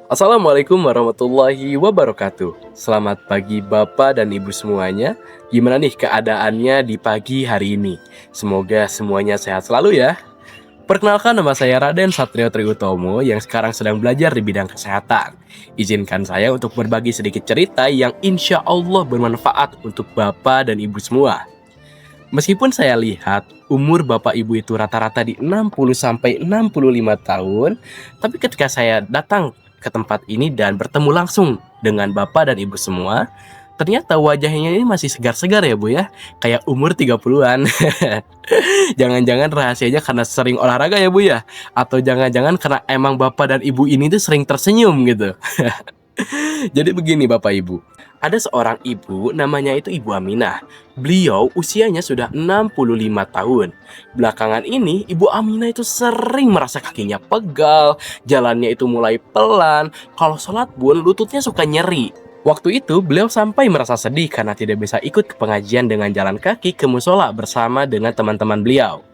Assalamualaikum warahmatullahi wabarakatuh. Selamat pagi Bapak dan Ibu semuanya. Gimana nih keadaannya di pagi hari ini? Semoga semuanya sehat selalu ya. Perkenalkan, nama saya Raden Satrio Triutomo yang sekarang sedang belajar di bidang kesehatan. Izinkan saya untuk berbagi sedikit cerita yang insya Allah bermanfaat untuk Bapak dan Ibu semua. Meskipun saya lihat umur Bapak Ibu itu rata-rata di 60 sampai 65 tahun, tapi ketika saya datang ke tempat ini dan bertemu langsung dengan Bapak dan Ibu semua, ternyata wajahnya ini masih segar-segar ya Bu ya, kayak umur 30-an. Jangan-jangan rahasianya karena sering olahraga ya Bu ya? Atau jangan-jangan karena emang Bapak dan Ibu ini tuh sering tersenyum gitu. Jadi begini Bapak Ibu, ada seorang ibu namanya itu Ibu Aminah. Beliau usianya sudah 65 tahun. Belakangan ini Ibu Aminah itu sering merasa kakinya pegal, jalannya itu mulai pelan, kalau sholat pun lututnya suka nyeri. Waktu itu beliau sampai merasa sedih karena tidak bisa ikut ke pengajian dengan jalan kaki ke musola bersama dengan teman-teman beliau.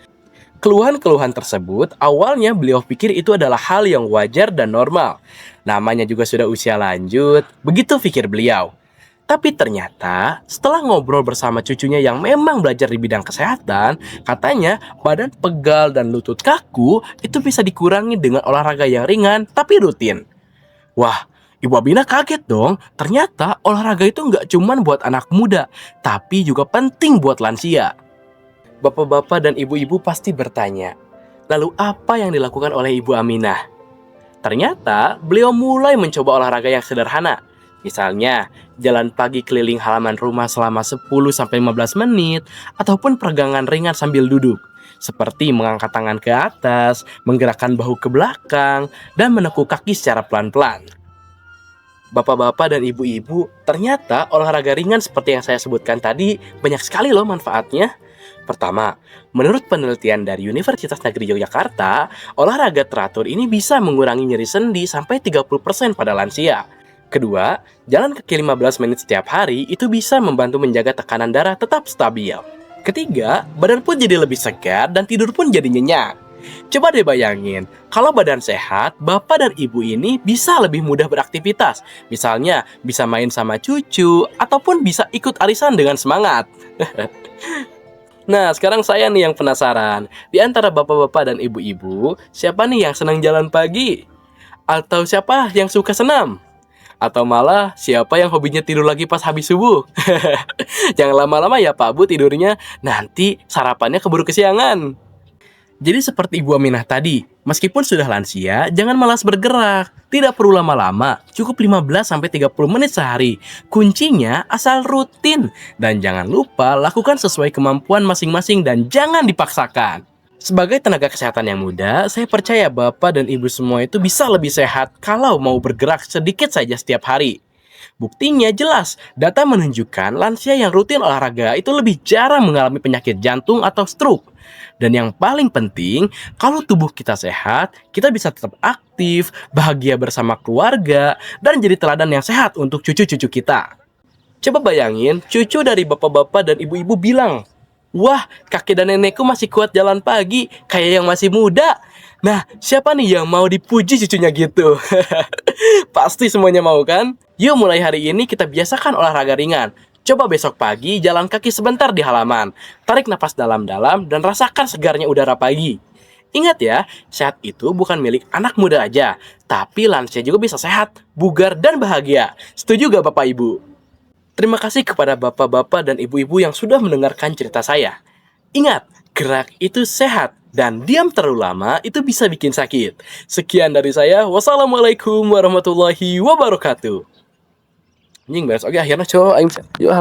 Keluhan-keluhan tersebut awalnya beliau pikir itu adalah hal yang wajar dan normal. Namanya juga sudah usia lanjut, begitu pikir beliau. Tapi ternyata setelah ngobrol bersama cucunya yang memang belajar di bidang kesehatan, katanya badan pegal dan lutut kaku itu bisa dikurangi dengan olahraga yang ringan tapi rutin. Wah, Ibu Abina kaget dong. Ternyata olahraga itu nggak cuma buat anak muda, tapi juga penting buat lansia. Bapak-bapak dan ibu-ibu pasti bertanya, lalu apa yang dilakukan oleh Ibu Aminah? Ternyata beliau mulai mencoba olahraga yang sederhana. Misalnya, jalan pagi keliling halaman rumah selama 10-15 menit, ataupun peregangan ringan sambil duduk. Seperti mengangkat tangan ke atas, menggerakkan bahu ke belakang, dan menekuk kaki secara pelan-pelan. Bapak-bapak dan ibu-ibu, ternyata olahraga ringan seperti yang saya sebutkan tadi banyak sekali loh manfaatnya. Pertama, menurut penelitian dari Universitas Negeri Yogyakarta, olahraga teratur ini bisa mengurangi nyeri sendi sampai 30% pada lansia. Kedua, jalan kaki 15 menit setiap hari itu bisa membantu menjaga tekanan darah tetap stabil. Ketiga, badan pun jadi lebih segar dan tidur pun jadi nyenyak. Coba deh bayangin, kalau badan sehat, bapak dan ibu ini bisa lebih mudah beraktivitas. Misalnya, bisa main sama cucu, ataupun bisa ikut arisan dengan semangat. Nah, sekarang saya nih yang penasaran. Di antara bapak-bapak dan ibu-ibu, siapa nih yang senang jalan pagi? Atau siapa yang suka senam? Atau malah siapa yang hobinya tidur lagi pas habis subuh? Jangan lama-lama ya Pak Bu tidurnya, nanti sarapannya keburu kesiangan. Jadi seperti Ibu Aminah tadi, meskipun sudah lansia, jangan malas bergerak. Tidak perlu lama-lama, cukup 15-30 menit sehari. Kuncinya asal rutin. Dan jangan lupa lakukan sesuai kemampuan masing-masing dan jangan dipaksakan. Sebagai tenaga kesehatan yang muda, saya percaya Bapak dan Ibu semua itu bisa lebih sehat kalau mau bergerak sedikit saja setiap hari. Buktinya jelas, data menunjukkan lansia yang rutin olahraga itu lebih jarang mengalami penyakit jantung atau stroke. Dan yang paling penting, kalau tubuh kita sehat, kita bisa tetap aktif, bahagia bersama keluarga, dan jadi teladan yang sehat untuk cucu-cucu kita. Coba bayangin, cucu dari bapak-bapak dan ibu-ibu bilang, "Wah, kakek dan nenekku masih kuat jalan pagi, kayak yang masih muda." Nah, siapa nih yang mau dipuji cucunya gitu? Pasti semuanya mau kan? Yuk mulai hari ini kita biasakan olahraga ringan. Coba besok pagi jalan kaki sebentar di halaman. Tarik napas dalam-dalam dan rasakan segarnya udara pagi. Ingat ya, sehat itu bukan milik anak muda aja, tapi lansia juga bisa sehat, bugar, dan bahagia. Setuju gak Bapak Ibu? Terima kasih kepada bapak-bapak dan ibu-ibu yang sudah mendengarkan cerita saya. Ingat, gerak itu sehat dan diam terlalu lama itu bisa bikin sakit. Sekian dari saya. Wassalamualaikum warahmatullahi wabarakatuh. Anjing beres. Oke, akhirnya coba aing. Yuk.